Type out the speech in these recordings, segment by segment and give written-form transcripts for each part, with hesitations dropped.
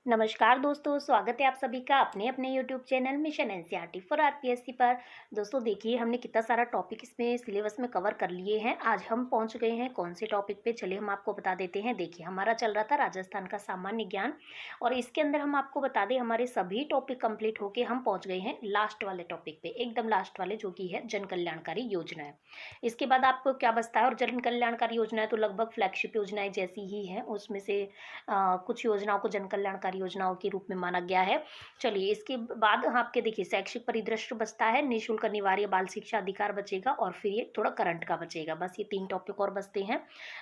नमस्कार दोस्तों, स्वागत है आप सभी का अपने अपने YouTube channel mission NCERT for RPSC पर। दोस्तों देखिए, हमने कितना सारा टॉपिक इसमें सिलेबस में कवर कर लिए हैं। आज हम पहुंच गए हैं कौन से टॉपिक पे, चलिए हम आपको बता देते हैं। देखिए, हमारा चल रहा था राजस्थान का सामान्य ज्ञान और इसके अंदर हम आपको बता दें हमारे सभी टॉपिक कंप्लीट होके हम पहुँच गए हैं लास्ट वाले टॉपिक पे, एकदम लास्ट वाले, जो कि है जन कल्याणकारी योजनाएं। इसके बाद आपको क्या बचता है, और जन कल्याणकारी योजनाएं तो लगभग फ्लैगशिप योजनाएं जैसी ही है। उसमें से कुछ योजनाओं को जन कल्याणकारी योजनाओं के रूप में माना गया है। चलिए, इसके बाद आपके देखिए शैक्षिक परिदृश्य बचता है, निःशुल्क अनिवार्य बाल शिक्षा अधिकार बचेगा और फिर ये थोड़ा करंट का बचेगा। बस ये 3 टॉपिक और बचते हैं।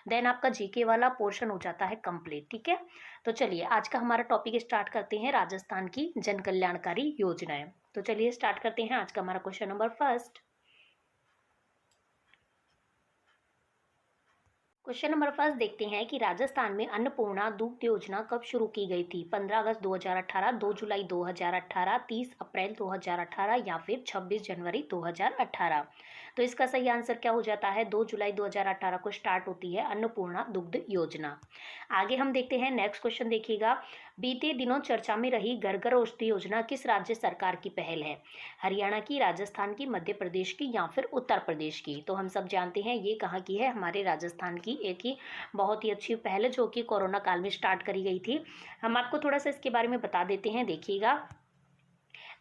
देन आपका जीके वाला पोर्शन हो जाता है कंप्लीट। ठीक है, तो चलिए आज का हमारा टॉपिक स्टार्ट करते हैं, राजस्थान की जन कल्याणकारी योजनाएं। तो चलिए स्टार्ट करते हैं आज का हमारा question number first. Question number first देखते हैं कि राजस्थान में अन्नपूर्णा दुग्ध योजना कब शुरू की गई थी। 15 अगस्त 2018, 2 जुलाई 2018, 30 अप्रैल 2018 या फिर 26 जनवरी 2018। तो इसका सही आंसर क्या हो जाता है, 2 जुलाई 2018 को स्टार्ट होती है अन्नपूर्णा दुग्ध योजना। आगे हम देखते हैं नेक्स्ट क्वेश्चन, देखिएगा। बीते दिनों चर्चा में रही घर घर औषधि योजना किस राज्य सरकार की पहल है। हरियाणा की, राजस्थान की, मध्य प्रदेश की या फिर उत्तर प्रदेश की। तो हम सब जानते हैं ये कहाँ की है, हमारे राजस्थान की एक ही बहुत ही अच्छी पहल है जो कि कोरोना काल में स्टार्ट करी गई थी। हम आपको थोड़ा सा इसके बारे में बता देते हैं। देखिएगा,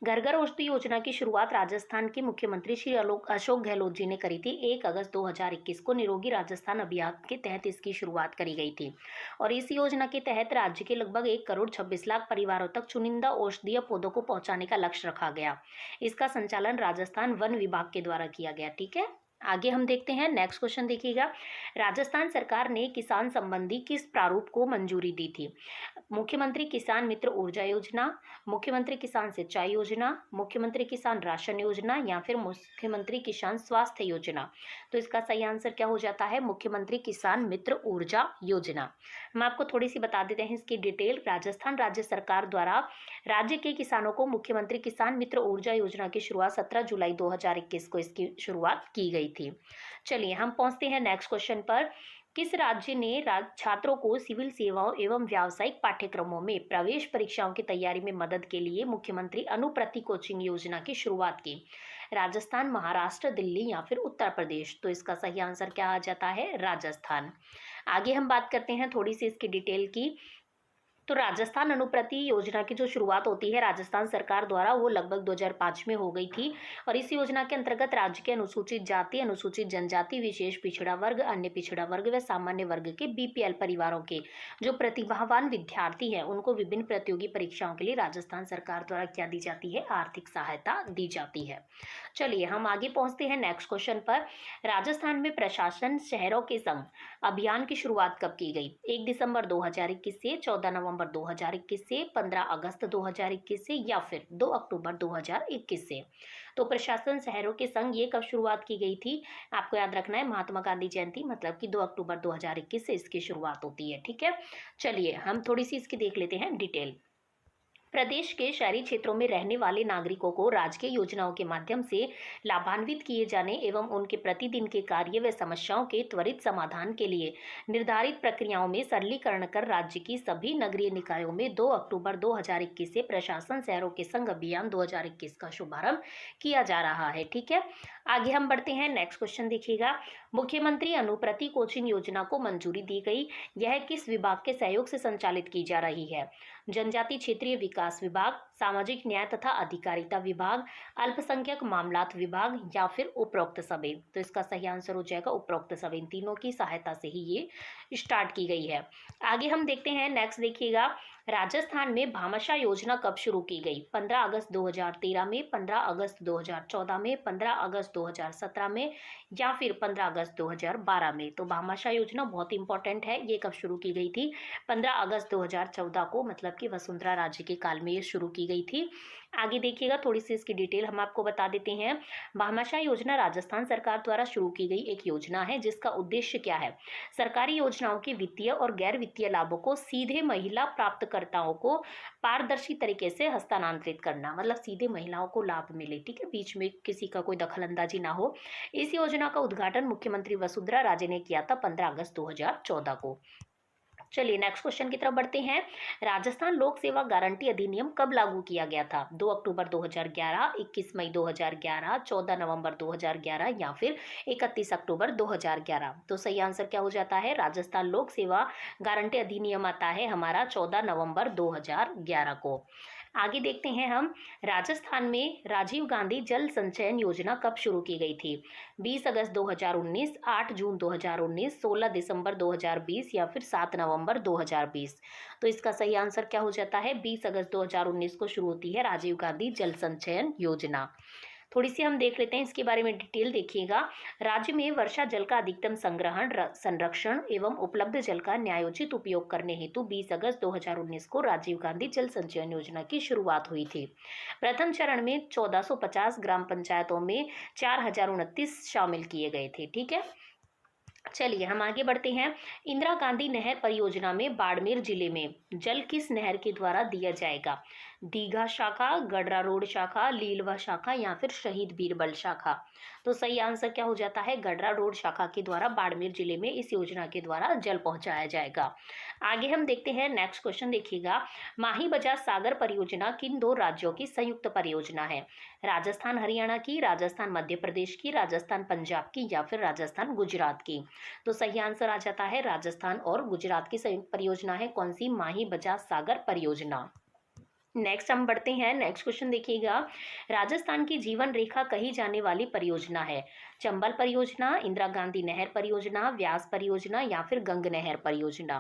घर घर औषधि योजना की शुरुआत राजस्थान के मुख्यमंत्री श्री अशोक गहलोत जी ने करी थी। 1 अगस्त 2021 को निरोगी राजस्थान अभियान के तहत इसकी शुरुआत करी गई थी और इस योजना के तहत राज्य के लगभग 1 करोड़ 26 लाख परिवारों तक चुनिंदा औषधीय पौधों को पहुंचाने का लक्ष्य रखा गया। इसका संचालन राजस्थान वन विभाग के द्वारा किया गया। ठीक है, आगे हम देखते हैं नेक्स्ट क्वेश्चन। देखिएगा, राजस्थान सरकार ने किसान संबंधी किस प्रारूप को मंजूरी दी थी। मुख्यमंत्री किसान मित्र ऊर्जा योजना, मुख्यमंत्री किसान सिंचाई योजना, मुख्यमंत्री किसान राशन योजना या फिर मुख्यमंत्री किसान स्वास्थ्य योजना। तो इसका सही आंसर क्या हो जाता है, मुख्यमंत्री किसान मित्र ऊर्जा योजना। हम आपको थोड़ी सी बता देते हैं इसकी डिटेल। राजस्थान राज्य सरकार द्वारा राज्य के किसानों को मुख्यमंत्री किसान मित्र ऊर्जा योजना की शुरुआत 17 जुलाई 2021 को इसकी शुरुआत की गई थी। चलिए हम पहुंचते हैं नेक्स्ट क्वेश्चन पर। किस राज्य ने छात्रों को सिविल सेवाओं एवं व्यावसायिक पाठ्यक्रमों में प्रवेश परीक्षाओं की तैयारी में मदद के लिए मुख्यमंत्री अनुप्रति कोचिंग योजना की शुरुआत की। राजस्थान, महाराष्ट्र, दिल्ली या फिर उत्तर प्रदेश। तो इसका सही आंसर क्या आ जाता है, राजस्थान। आगे हम बात करते हैं थोड़ी सी इसकी डिटेल की। तो राजस्थान अनुप्रति योजना की जो शुरुआत होती है राजस्थान सरकार द्वारा, वो लगभग 2005 में हो गई थी और इस योजना के अंतर्गत राज्य के अनुसूचित जाति, अनुसूचित जनजाति, विशेष पिछड़ा वर्ग, अन्य पिछड़ा वर्ग व सामान्य वर्ग के बीपीएल परिवारों के जो प्रतिभावान विद्यार्थी हैं उनको विभिन्न प्रतियोगी परीक्षाओं के लिए राजस्थान सरकार द्वारा क्या दी जाती है, आर्थिक सहायता दी जाती है। चलिए हम आगे पहुंचते हैं नेक्स्ट क्वेश्चन पर। राजस्थान में प्रशासन शहरों के संग अभियान की शुरुआत कब की गई। 1 दिसंबर 2021 से, 14 नवंबर 2021 से, 15 अगस्त 2021 से या फिर 2 अक्टूबर 2021 से। तो प्रशासन शहरों के संग ये कब शुरुआत की गई थी, आपको याद रखना है महात्मा गांधी जयंती, मतलब कि 2 अक्टूबर 2021 से इसकी शुरुआत होती है। ठीक है, चलिए हम थोड़ी सी इसकी देख लेते हैं डिटेल। प्रदेश के शहरी क्षेत्रों में रहने वाले नागरिकों को राजकीय योजनाओं के माध्यम से लाभान्वित किए जाने एवं उनके प्रतिदिन के कार्य व समस्याओं के त्वरित समाधान के लिए निर्धारित प्रक्रियाओं में सरलीकरण कर राज्य की सभी नगरीय निकायों में 2 अक्टूबर 2021 से प्रशासन शहरों के संग अभियान 2021 का शुभारंभ किया जा रहा है। ठीक है, आगे हम बढ़ते हैं नेक्स्ट क्वेश्चन। देखिएगा, मुख्यमंत्री अनुप्रति कोचिंग योजना को मंजूरी दी गई, यह किस विभाग के सहयोग से संचालित की जा रही है। जनजाति क्षेत्रीय विकास विभाग, सामाजिक न्याय तथा अधिकारिता विभाग, अल्पसंख्यक मामलात विभाग या फिर उपरोक्त सभी। तो इसका सही आंसर हो जाएगा उपरोक्त सभी। इन तीनों की सहायता से ही ये स्टार्ट की गई है। आगे हम देखते हैं नेक्स्ट। देखिएगा, राजस्थान में भामाशाह योजना कब शुरू की गई। 15 अगस्त 2013 में, 15 अगस्त 2014 में, 15 अगस्त 2017 में या फिर 15 अगस्त 2012 में। तो भामाशाह योजना बहुत इंपॉर्टेंट है, ये कब शुरू की गई थी, 15 अगस्त 2014 को, मतलब कि वसुंधरा राजे के काल में ये शुरू की गई थी। आगे देखिएगा, थोड़ी सी इसकी डिटेल हम आपको बता देते हैं। भामाशाह योजना राजस्थान सरकार द्वारा शुरू की गई एक योजना है जिसका उद्देश्य क्या है, सरकारी योजनाओं के वित्तीय और गैर वित्तीय लाभों को सीधे महिला प्राप्तकर्ताओं को पारदर्शी तरीके से हस्तांतरित करना, मतलब सीधे महिलाओं को लाभ मिले। ठीक है, बीच में किसी का कोई दखलंदाजी ना हो। इस योजना का उद्घाटन मुख्यमंत्री वसुंधरा राजे ने किया था 15 अगस्त 2014 को। चलिए नेक्स्ट क्वेश्चन की तरफ बढ़ते हैं। राजस्थान लोक सेवा गारंटी अधिनियम कब लागू किया गया था? 2 अक्टूबर 2011, 21 मई 2011, 14 नवंबर 2011 या फिर 31 अक्टूबर 2011। तो सही आंसर क्या हो जाता है? राजस्थान लोक सेवा गारंटी अधिनियम आता है हमारा 14 नवंबर 2011 को। आगे देखते हैं हम, राजस्थान में राजीव गांधी जल संचयन योजना कब शुरू की गई थी? 20 अगस्त 2019, 8 जून 2019, 16 दिसंबर 2020 या फिर 7 नवंबर 2020। तो इसका सही आंसर क्या हो जाता है? 20 अगस्त 2019 को शुरू होती है राजीव गांधी जल संचयन योजना। थोड़ी सी हम देख लेते हैं इसके बारे में, डिटेल देखिएगा। राज्य में वर्षा जल का अधिकतम संग्रहण, संरक्षण एवं उपलब्ध जल का न्यायोचित उपयोग करने हेतु 20 अगस्त 2019 को राजीव गांधी जल संचयन योजना की शुरुआत हुई थी। प्रथम चरण में 1450 ग्राम पंचायतों में 4029 शामिल किए गए थे। ठीक है, चलिए हम आगे बढ़ते हैं। इंदिरा गांधी नहर परियोजना में बाड़मेर जिले में जल किस नहर के द्वारा दिया जाएगा? दीघा शाखा, गडरा रोड शाखा, लीलवा शाखा या फिर शहीद बीरबल शाखा। तो सही आंसर क्या हो जाता है? गडरा रोड शाखा के द्वारा बाड़मेर जिले में इस योजना के द्वारा जल पहुंचाया जाएगा। आगे हम देखते हैं नेक्स्ट क्वेश्चन, देखिएगा। माही बजाज सागर परियोजना किन दो राज्यों की संयुक्त परियोजना है? राजस्थान हरियाणा की, राजस्थान मध्य प्रदेश की, राजस्थान पंजाब की या फिर राजस्थान गुजरात की। तो सही आंसर आ जाता है राजस्थान और गुजरात की संयुक्त परियोजना है कौन सी? माही बजाज सागर परियोजना। नेक्स्ट हम बढ़ते हैं, नेक्स्ट क्वेश्चन देखिएगा। राजस्थान की जीवन रेखा कही जाने वाली परियोजना है? चंबल परियोजना, इंदिरा गांधी नहर परियोजना, व्यास परियोजना या फिर गंग नहर परियोजना।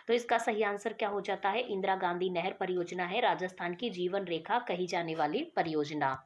तो इसका सही आंसर क्या हो जाता है? इंदिरा गांधी नहर परियोजना है राजस्थान की जीवन रेखा कही जाने वाली परियोजना।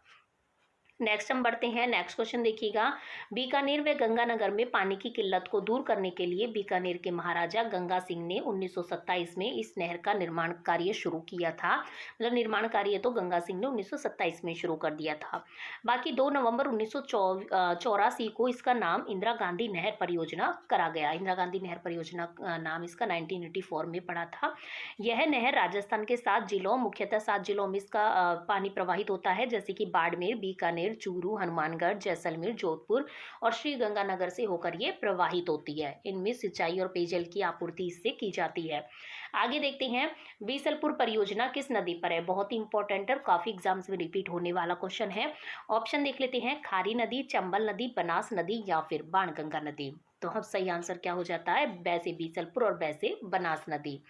नेक्स्ट हम बढ़ते हैं, नेक्स्ट क्वेश्चन देखिएगा। बीकानेर व गंगानगर में पानी की किल्लत को दूर करने के लिए बीकानेर के महाराजा गंगा सिंह ने 1927 में इस नहर का निर्माण कार्य शुरू किया था। मतलब निर्माण कार्य तो गंगा सिंह ने 1927 में शुरू कर दिया था। बाकी 2 नवंबर 1984 को इसका नाम इंदिरा गांधी नहर परियोजना करा गया। इंदिरा गांधी नहर परियोजना नाम इसका 1984 में पड़ा था। यह नहर राजस्थान के 7 जिलों, मुख्यतः 7 जिलों में इसका पानी प्रवाहित होता है, जैसे कि बाड़मेर, बीकानेर, चूरू, हनुमानगढ़, जैसलमेर, जोधपुर और श्री गंगानगर से होकर ये प्रवाहित होती है। इनमें सिंचाई और पेयजल की आपूर्ति इससे की जाती है। आगे देखते हैं, बीसलपुर परियोजना किस नदी पर है? बहुत ही इंपॉर्टेंट है, काफी एग्जाम्स में रिपीट होने वाला क्वेश्चन है। ऑप्शन देख लेते हैं, खारी नदी, चंबल नदी, बनास नदी या फिर बाणगंगा नदी। तो हम सही आंसर क्या हो जाता है? बैसे बीसलपुर और बैसे बनास नदी।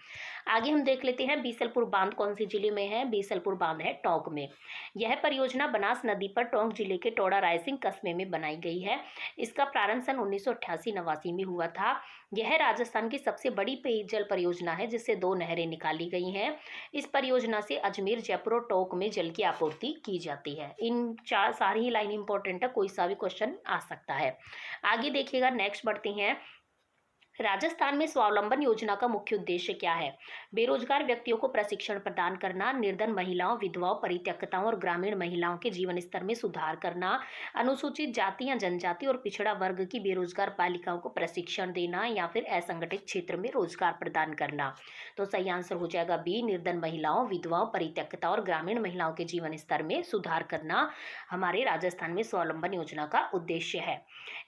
आगे हम देख लेते हैं, बीसलपुर बांध कौन से जिले में है? बीसलपुर बांध है टोंक में। यह परियोजना बनास नदी पर टोंक जिले के टोडा रायसिंह कस्बे में बनाई गई है। इसका प्रारंभ सन 1988-89 में हुआ था। यह राजस्थान की सबसे बड़ी पेयजल परियोजना है जिससे 2 नहरें निकाली गई हैं। इस परियोजना से अजमेर, जयपुर और टोंक में जल की आपूर्ति की जाती है। इन चार सारी ही लाइन इंपॉर्टेंट है, कोई सा भी क्वेश्चन आ सकता है। आगे देखिएगा, नेक्स्ट बढ़ते हैं। राजस्थान में स्वावलंबन योजना का मुख्य उद्देश्य क्या है? बेरोजगार व्यक्तियों को प्रशिक्षण प्रदान करना, निर्धन महिलाओं, विधवाओं, परित्यक्ताओं और ग्रामीण महिलाओं के जीवन स्तर में सुधार करना, अनुसूचित जाति या जनजाति और पिछड़ा वर्ग की बेरोजगार बालिकाओं को प्रशिक्षण देना या फिर असंगठित क्षेत्र में रोजगार प्रदान करना। तो सही आंसर हो जाएगा बी, निर्धन महिलाओं, विधवाओं, परित्यक्ता और ग्रामीण महिलाओं के जीवन स्तर में सुधार करना हमारे राजस्थान में स्वावलंबन योजना का उद्देश्य है।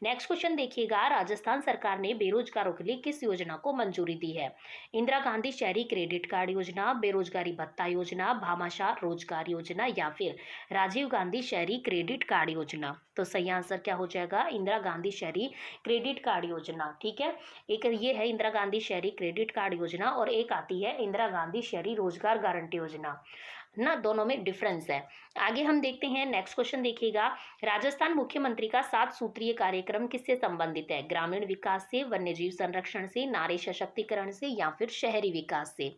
नेक्स्ट क्वेश्चन देखिएगा, राजस्थान सरकार ने बेरोजगारों के लिए किस योजना को मंजूरी दी है? इंदिरा गांधी शहरी क्रेडिट कार्ड योजना, बेरोजगारी भत्ता योजना, भामाशाह रोजगार योजना या फिर राजीव गांधी शहरी क्रेडिट कार्ड योजना। तो सही आंसर क्या हो जाएगा? इंदिरा गांधी शहरी क्रेडिट कार्ड योजना। ठीक है, एक ये है इंदिरा गांधी शहरी क्रेडिट कार्ड योजना और एक आती है इंदिरा गांधी शहरी रोजगार गारंटी योजना ना, दोनों में डिफरेंस है। आगे हम देखते हैं, नेक्स्ट क्वेश्चन देखिएगा। राजस्थान मुख्यमंत्री का 7 सूत्रीय कार्यक्रम किससे संबंधित है? ग्रामीण विकास से, वन्यजीव संरक्षण से, नारी सशक्तिकरण से या फिर शहरी विकास से।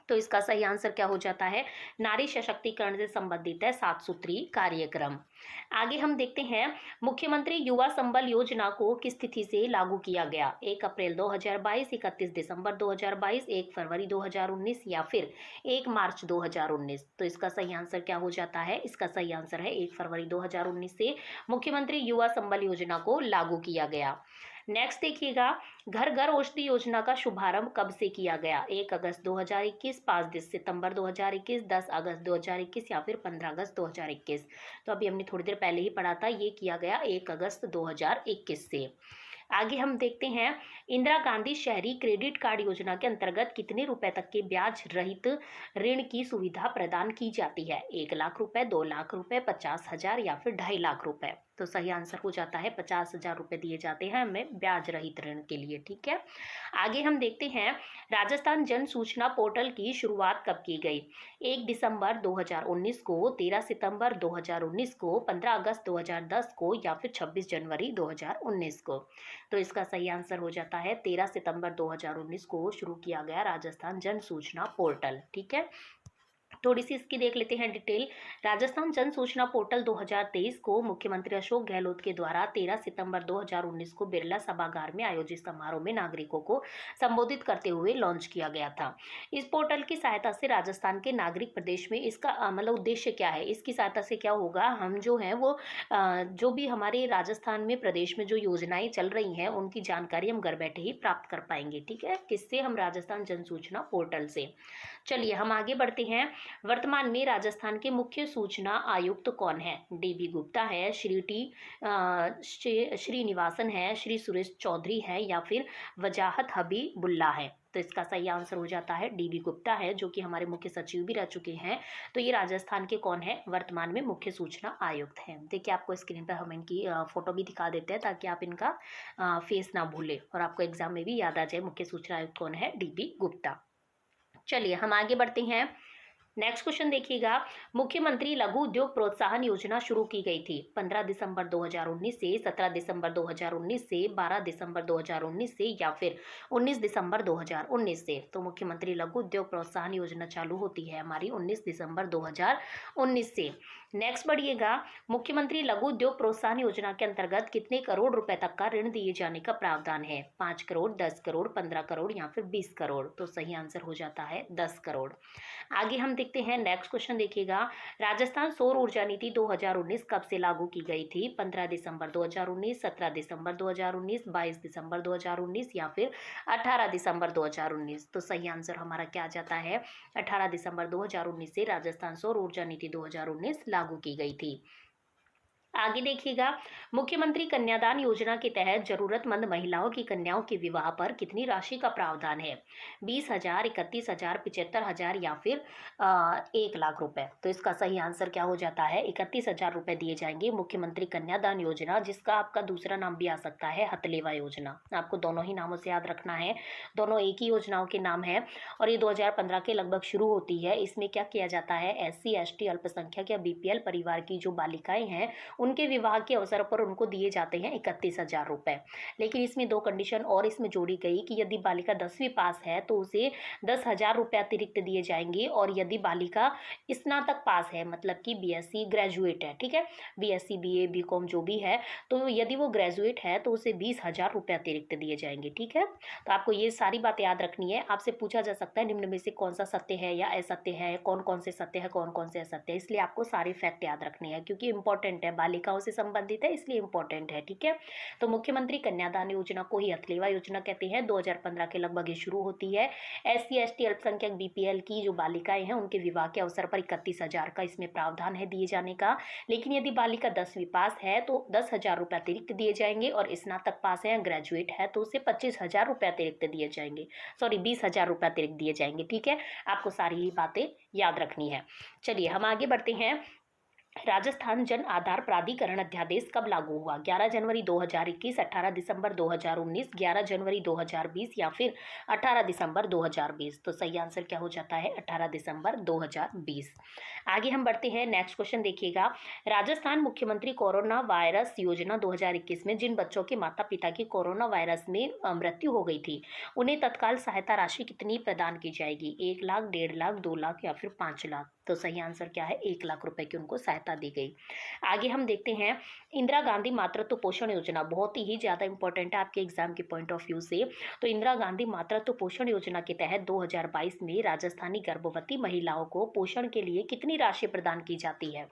तो इसका सही आंसर क्या हो जाता है? नारी सशक्तिकरण से संबंधित है 7 सूत्रीय कार्यक्रम। आगे हम देखते हैं, मुख्यमंत्री युवा संबल योजना को किस तिथि से लागू किया गया? 1 अप्रैल 2022, 31 दिसंबर 2022, 1 फरवरी 2019 या फिर 1 मार्च 2019। तो इसका सही आंसर क्या हो जाता है? इसका सही आंसर है 1 फरवरी 2019 से मुख्यमंत्री युवा संबल योजना को लागू किया गया। नेक्स्ट देखिएगा, घर घर औषधि योजना का शुभारंभ कब से किया गया? 1 अगस्त 2021, 5 सितंबर 2021, 10 अगस्त 2021 या फिर 15 अगस्त 2021। तो अभी हमने थोड़ी देर पहले ही पढ़ा था, ये किया गया 1 अगस्त 2021 से। आगे हम देखते हैं, इंदिरा गांधी शहरी क्रेडिट कार्ड योजना के अंतर्गत कितने रुपए तक के ब्याज रहित ऋण की सुविधा प्रदान की जाती है? 1 लाख रुपए, 2 लाख रुपए, 50,000 या फिर 2.5 लाख रुपए? तो सही आंसर हो जाता है 50,000 रुपए दिए जाते हैं हमें ब्याज रहित ऋण के लिए। ठीक है, आगे हम देखते हैं, राजस्थान जन सूचना पोर्टल की शुरुआत कब की गई? 1 दिसंबर 2019 को, 13 सितंबर 2019 को, 15 अगस्त 2010 को या फिर 26 जनवरी 2019 को? तो इसका सही आंसर हो जाता है 13 सितंबर 2019 को शुरू किया गया राजस्थान जन सूचना पोर्टल। ठीक है, थोड़ी सी इसकी देख लेते हैं डिटेल। राजस्थान जन सूचना पोर्टल 2023 को मुख्यमंत्री अशोक गहलोत के द्वारा 13 सितंबर 2019 को बिरला सभागार में आयोजित समारोह में नागरिकों को संबोधित करते हुए लॉन्च किया गया था। इस पोर्टल की सहायता से राजस्थान के नागरिक प्रदेश में इसका मतलब उद्देश्य क्या है, इसकी सहायता से क्या होगा, हम जो है वो जो भी हमारे राजस्थान में प्रदेश में जो योजनाएं चल रही हैं उनकी जानकारी हम घर बैठे ही प्राप्त कर पाएंगे। ठीक है, किससे? हम राजस्थान जन सूचना पोर्टल से। चलिए हम आगे बढ़ते हैं। वर्तमान में राजस्थान के मुख्य सूचना आयुक्त कौन है? डीबी गुप्ता है, श्रीनिवासन है, श्री सुरेश चौधरी है या फिर वजाहत हबीबुल्ला है? तो इसका सही आंसर हो जाता है डीबी गुप्ता है, जो कि हमारे मुख्य सचिव भी रह चुके हैं। तो ये राजस्थान के कौन है? वर्तमान में मुख्य सूचना आयुक्त हैं। देखिए आपको स्क्रीन पर हम इनकी फोटो भी दिखा देते हैं ताकि आप इनका फेस ना भूले और आपको एग्जाम में भी याद आ जाए मुख्य सूचना आयुक्त कौन है, डीबी गुप्ता। चलिए हम आगे बढ़ते हैं। नेक्स्ट क्वेश्चन देखिएगा, मुख्यमंत्री लघु उद्योग प्रोत्साहन योजना शुरू की गई थी 15 दिसंबर 2019 से, 17 दिसंबर 2019 से, 12 दिसंबर 2019 से या फिर 19 दिसंबर 2019 से? तो मुख्यमंत्री लघु उद्योग प्रोत्साहन योजना चालू होती है हमारी 19 दिसंबर 2019 से। नेक्स्ट बढ़िएगा, मुख्यमंत्री लघु उद्योग प्रोत्साहन योजना के अंतर्गत कितने करोड़ रुपए तक का ऋण दिए जाने का प्रावधान है? 5 करोड़, 10 करोड़, 15 करोड़ या फिर 20 करोड़? तो सही आंसर हो जाता है 10 करोड़। आगे हम देखते हैं, नेक्स्ट क्वेश्चन देखिएगा, राजस्थान सौर ऊर्जा नीति 2019 कब से लागू की गई थी? 15 दिसंबर 2019, 17 दिसंबर 2019, 22 दिसंबर 2019 या फिर 18 दिसंबर 2019? तो सही आंसर हमारा क्या आ जाता है? 18 दिसंबर 2019 से राजस्थान सौर ऊर्जा नीति 2019 लागू की गई थी। आगे देखिएगा, मुख्यमंत्री कन्यादान योजना के तहत जरूरतमंद महिलाओं की कन्याओं के विवाह पर कितनी राशि का प्रावधान है? 20,000, 31,000, 75,000 या फिर 1 लाख रुपए? तो इसका सही आंसर क्या हो जाता है? 31,000 रुपए दिए जाएंगे मुख्यमंत्री कन्यादान योजना, जिसका आपका दूसरा नाम भी आ सकता है हथलेवा योजना। आपको दोनों ही नामों से याद रखना है, दोनों एक ही योजनाओं के नाम है और ये 2015 के लगभग शुरू होती है। इसमें क्या किया जाता है, SC ST अल्पसंख्यक या BPL परिवार की जो बालिकाएं हैं उनके विवाह के अवसर पर उनको दिए जाते हैं 31,000 रुपए। लेकिन इसमें 2 कंडीशन और इसमें जोड़ी गई कि यदि बालिका 10वीं पास है तो उसे 10,000 रुपये अतिरिक्त दिए जाएंगे, और यदि बालिका स्नातक पास है मतलब कि BSc ग्रेजुएट है, ठीक है, BSc BA BCom जो भी है, तो यदि वो ग्रेजुएट है तो उसे 20,000 रुपये अतिरिक्त दिए जाएंगे। ठीक है, तो आपको ये सारी बातें याद रखनी है। आपसे पूछा जा सकता है निम्न में से कौन सा सत्य है या असत्य है, कौन कौन से सत्य है, कौन कौन से असत्य है, इसलिए आपको सारे फैक्ट याद रखने हैं क्योंकि इंपॉर्टेंट है, बालिकाओं से संबंधित है इसलिए इंपॉर्टेंट है। ठीक है, तो मुख्यमंत्री कन्यादान योजना को ही हथलेवा योजना कहते हैं। 2015 के लगभग ये शुरू होती है। SC ST अल्पसंख्यक BPL की जो बालिकाएं हैं उनके विवाह के अवसर पर 31,000 का इसमें प्रावधान है दिए जाने का। लेकिन यदि बालिका 10वीं पास है तो 10,000 रुपये अतिरिक्त दिए जाएंगे, और स्नातक पास है ग्रेजुएट है तो उसे 25,000 रुपये अतिरिक्त दिए जाएंगे, सॉरी 20,000 रुपये अतिरिक्त दिए जाएंगे। ठीक है, आपको सारी ही बातें याद रखनी है। चलिए हम आगे बढ़ते हैं। राजस्थान जन आधार प्राधिकरण अध्यादेश कब लागू हुआ? 11 जनवरी 2021, 18 दिसंबर 2019, 11 जनवरी 2020 या फिर 18 दिसंबर 2020? तो सही आंसर क्या हो जाता है? 18 दिसंबर 2020। आगे हम बढ़ते हैं, नेक्स्ट क्वेश्चन देखिएगा, राजस्थान मुख्यमंत्री कोरोना वायरस योजना 2021 में जिन बच्चों के माता पिता की कोरोना वायरस में मृत्यु हो गई थी उन्हें तत्काल सहायता राशि कितनी प्रदान की जाएगी? 1 लाख, 1.5 लाख, 2 लाख या फिर 5 लाख? तो सही आंसर क्या है? 1 लाख रुपए की उनको सहायता दी गई। आगे हम देखते हैं, इंदिरा गांधी मातृत्व पोषण योजना बहुत ही ज्यादा इंपॉर्टेंट है आपके एग्जाम के पॉइंट ऑफ व्यू से। तो इंदिरा गांधी मातृत्व पोषण योजना के तहत 2022 में राजस्थानी गर्भवती महिलाओं को पोषण के लिए कितनी राशि प्रदान की जाती है?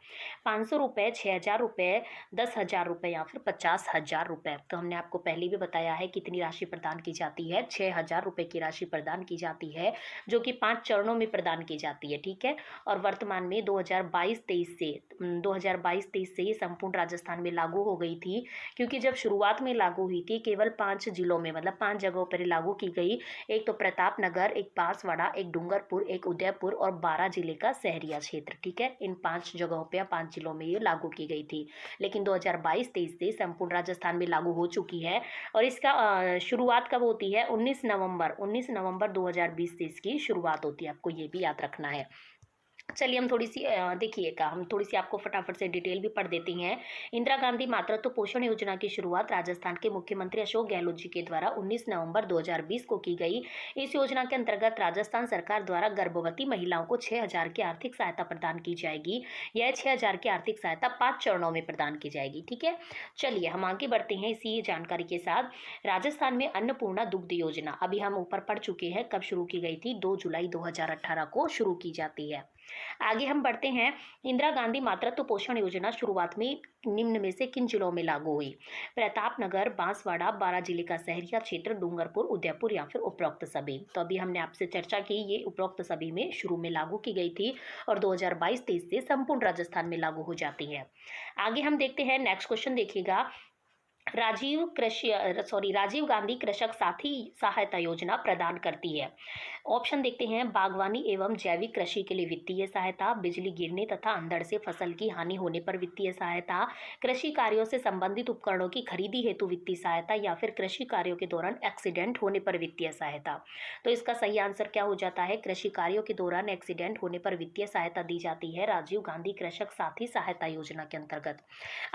500 रुपए, 6,000 रुपए, 10,000 रुपए या फिर 50,000 रुपए? तो हमने आपको पहले भी बताया है कितनी राशि प्रदान की जाती है, 6,000 रुपए की राशि प्रदान की जाती है, जो कि 5 चरणों में प्रदान की जाती है। ठीक है, और वर्तमान में 2022-23 से 2022-23 से ये संपूर्ण राजस्थान में लागू हो गई थी, क्योंकि जब शुरुआत में लागू हुई थी केवल 5 जिलों में, मतलब 5 जगहों पर लागू की गई। एक तो प्रतापनगर, एक बांसवाड़ा, एक डूंगरपुर, एक उदयपुर और 12 जिले का शहरिया क्षेत्र। ठीक है, इन 5 जगहों पे या 5 जिलों में ये लागू की गई थी, लेकिन 2022-23 से संपूर्ण राजस्थान में लागू हो चुकी है। और इसका शुरुआत कब होती है? 19 नवंबर 2020 से इसकी शुरुआत होती है, आपको ये भी याद रखना है। चलिए हम थोड़ी सी देखिएगा, हम थोड़ी सी आपको फटाफट से डिटेल भी पढ़ देती हैं। इंदिरा गांधी मातृत्व पोषण योजना की शुरुआत राजस्थान के मुख्यमंत्री अशोक गहलोत जी के द्वारा 19 नवंबर 2020 को की गई। इस योजना के अंतर्गत राजस्थान सरकार द्वारा गर्भवती महिलाओं को 6,000 की आर्थिक सहायता प्रदान की जाएगी। यह 6,000 की आर्थिक सहायता 5 चरणों में प्रदान की जाएगी। ठीक है, चलिए हम आगे बढ़ते हैं इसी जानकारी के साथ। राजस्थान में अन्नपूर्णा दुग्ध योजना, अभी हम ऊपर पढ़ चुके हैं कब शुरू की गई थी, 2 जुलाई 2018 को शुरू की जाती है। आगे हम बढ़ते हैं। इंदिरा गांधी मातृत्व पोषण योजना शुरुआत में निम्न में से किन जिलों में लागू हुई? प्रतापनगर, बांसवाड़ा, 12 जिले का शहरिया क्षेत्र, डूंगरपुर, उदयपुर या फिर उपरोक्त सभी। तो अभी हमने आपसे चर्चा की, ये उपरोक्त सभी में शुरू में लागू की गई थी और 2022-23 से संपूर्ण राजस्थान में लागू हो जाती है। आगे हम देखते हैं, नेक्स्ट क्वेश्चन देखिएगा। राजीव गांधी कृषक साथी सहायता योजना प्रदान करती है। ऑप्शन देखते हैं, बागवानी एवं जैविक कृषि के लिए वित्तीय सहायता, बिजली गिरने तथा अंधड़ से फसल की हानि होने पर वित्तीय सहायता, कृषि कार्यों से संबंधित उपकरणों की खरीदी हेतु वित्तीय सहायता या फिर कृषि कार्यों के दौरान एक्सीडेंट होने पर वित्तीय सहायता। तो इसका सही आंसर क्या हो जाता है? कृषि कार्यों के दौरान एक्सीडेंट होने पर वित्तीय सहायता दी जाती है राजीव गांधी कृषक साथी सहायता योजना के अंतर्गत।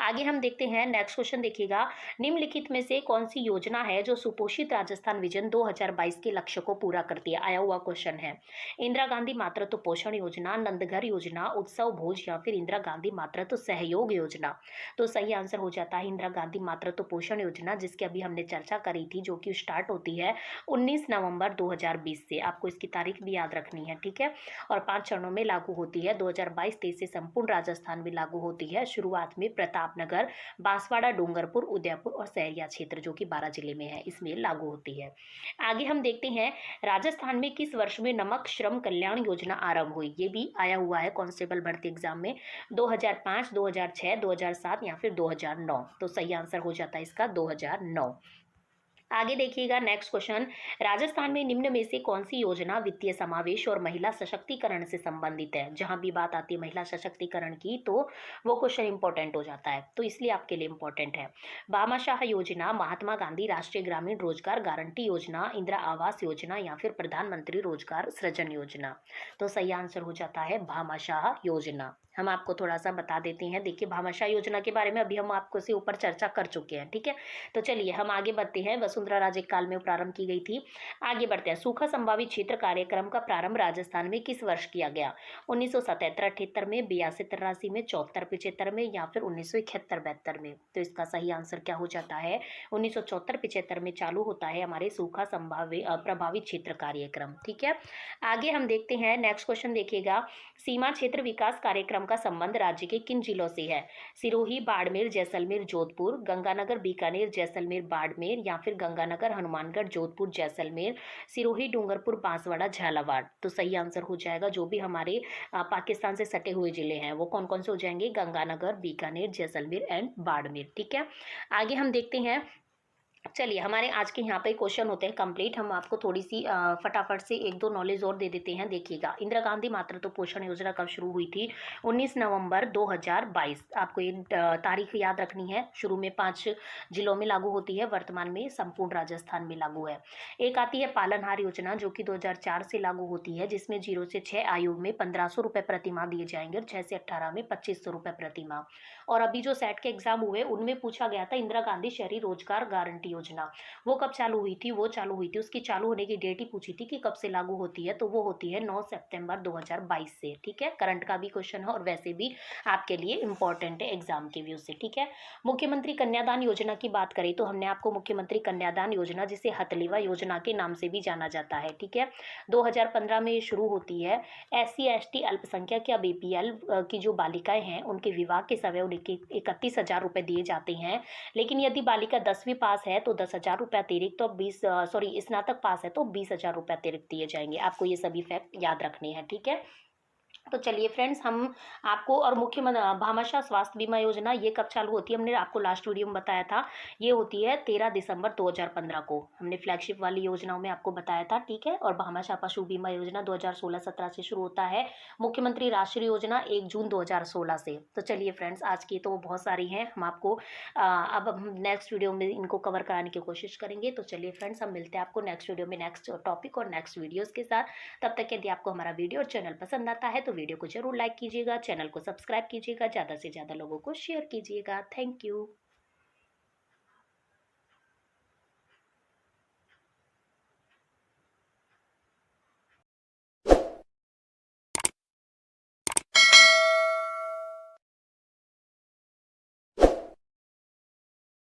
आगे हम देखते हैं, नेक्स्ट क्वेश्चन देखिएगा। निम्नलिखित में से कौन सी योजना है जो सुपोषित राजस्थान विजन 2022 के लक्ष्य को पूरा करती है? आया हुआ क्वेश्चन है। इंदिरा गांधी मातृत्व पोषण योजना, नंदघर योजना, उत्सव भोज या फिर इंदिरा गांधी मातृत्व सहयोग योजना। तो सही आंसर हो जाता है इंदिरा गांधी मातृत्व पोषण योजना, जिसकी अभी हमने चर्चा करी थी, जो कि स्टार्ट होती है 19 नवंबर 2020 से। आपको इसकी तारीख भी याद रखनी है। ठीक है, और 5 चरणों में लागू होती है। 2022-23 से संपूर्ण राजस्थान में लागू होती है। शुरुआत में प्रतापनगर, बांसवाड़ा, डूंगरपुर, उदयपुर और शहरिया क्षेत्र, जो कि 12 जिले में है, इसमें लागू होती है। आगे हम देखते हैं, राजस्थान में किस वर्ष में नमक श्रम कल्याण योजना आरंभ हुई? ये भी आया हुआ है कांस्टेबल भर्ती एग्जाम में, 2005, 2006, 2007 या फिर 2009। तो सही आंसर हो जाता है इसका 2009। आगे देखिएगा, नेक्स्ट क्वेश्चन। राजस्थान में निम्न में से कौन सी योजना वित्तीय समावेश और महिला सशक्तिकरण से संबंधित है? जहां भी बात आती है महिला सशक्तिकरण की, तो वो क्वेश्चन इंपॉर्टेंट हो जाता है, तो इसलिए आपके लिए इंपॉर्टेंट है। भामाशाह योजना, महात्मा गांधी राष्ट्रीय ग्रामीण रोजगार गारंटी योजना, इंदिरा आवास योजना या फिर प्रधानमंत्री रोजगार सृजन योजना। तो सही आंसर हो जाता है भामाशाह योजना। हम आपको थोड़ा सा बता देते हैं। देखिए, भामाशाह योजना के बारे में अभी हम आपको से ऊपर चर्चा कर चुके हैं। ठीक है, तो चलिए हम आगे बढ़ते हैं। वसुंधरा राजे काल में प्रारंभ की गई थी। आगे बढ़ते हैं, सूखा संभावित क्षेत्र कार्यक्रम का प्रारंभ राजस्थान में किस वर्ष किया गया? 1977-78 में, 82-83 में, 74-75 में या फिर 1971-72 में? तो इसका सही आंसर क्या हो जाता है? 1974-75 में चालू होता है हमारे सूखा संभावित प्रभावित क्षेत्र कार्यक्रम। ठीक है, आगे हम देखते हैं, नेक्स्ट क्वेश्चन देखिएगा। सीमा क्षेत्र विकास कार्यक्रम का संबंध राज्य के किन जिलों से है? सिरोही, बाड़मेर, जैसलमेर, जोधपुर, गंगानगर, बीकानेर, जैसलमेर, बाड़मेर या फिर गंगानगर, हनुमानगढ़, जोधपुर, जैसलमेर, सिरोही, डूंगरपुर, बांसवाड़ा, झालावाड़। तो सही आंसर हो जाएगा, जो भी हमारे पाकिस्तान से सटे हुए जिले हैं वो कौन कौन से हो जाएंगे? गंगानगर, बीकानेर, जैसलमेर एंड बाड़मेर। ठीक है, आगे हम देखते हैं। चलिए, हमारे आज के यहाँ पे क्वेश्चन होते हैं कंप्लीट। हम आपको थोड़ी सी फटाफट से एक दो नॉलेज और दे देते हैं। देखिएगा, इंदिरा गांधी मातृत्व पोषण योजना कब शुरू हुई थी? 19 नवंबर 2022। आपको ये तारीख याद रखनी है। शुरू में 5 जिलों में लागू होती है, वर्तमान में संपूर्ण राजस्थान में लागू है। एक आती है पालनहार योजना, जो कि 2004 से लागू होती है, जिसमें 0 से 6 आयु में 1500 रुपये प्रतिमाह दिए जाएंगे और 6 से 18 में 2500 रुपये प्रतिमाह। और अभी जो सेट के एग्जाम हुए उनमें पूछा गया था इंदिरा गांधी शहरी रोजगार गारंटी योजना, वो कब चालू हुई थी? वो चालू हुई थी, उसकी चालू होने की डेट ही पूछी थी कि कब से लागू होती है, तो वो होती है 9 सितंबर 2022 से। ठीक है, करंट का भी क्वेश्चन है और वैसे भी आपके लिए इंपॉर्टेंट है एग्जाम के व्यू से। ठीक है, मुख्यमंत्री कन्यादान योजना की बात करें तो हमने आपको मुख्यमंत्री कन्यादान योजना, जिसे हथलीवा योजना के नाम से भी जाना जाता है, ठीक है, 2015 में शुरू होती है। SC ST अल्पसंख्यक या BPL की जो बालिकाएं हैं उनके विवाह के समय उन्हें 31,000 रुपये दिए जाते हैं। लेकिन यदि बालिका 10वीं पास है तो 10,000 रुपये अतिरिक्त, और स्नातक पास है तो 20,000 रुपये अतिरिक्त दिए जाएंगे। आपको ये सभी फैक्ट याद रखने हैं। ठीक है, तो चलिए फ्रेंड्स, हम आपको और भामाशाह स्वास्थ्य बीमा योजना ये कब चालू होती है, हमने आपको लास्ट वीडियो में बताया था। ये होती है 13 दिसंबर 2015 को, हमने फ्लैगशिप वाली योजनाओं में आपको बताया था, ठीक है। और भामाशाह पशु बीमा योजना 2016-17 से शुरू होता है। मुख्यमंत्री राष्ट्रीय योजना 1 जून 2016 से। तो चलिए फ्रेंड्स, आज की तो बहुत सारी हैं, हम आपको अब हम नेक्स्ट वीडियो में इनको कवर कराने की कोशिश करेंगे। तो चलिए फ्रेंड्स, हम मिलते हैं आपको नेक्स्ट वीडियो में नेक्स्ट टॉपिक और नेक्स्ट वीडियोज़ के साथ। तब तक यदि आपको हमारा वीडियो और चैनल पसंद आता है तो वीडियो को जरूर लाइक कीजिएगा, चैनल को सब्सक्राइब कीजिएगा, ज़्यादा से ज़्यादा लोगों को शेयर कीजिएगा। Thank you.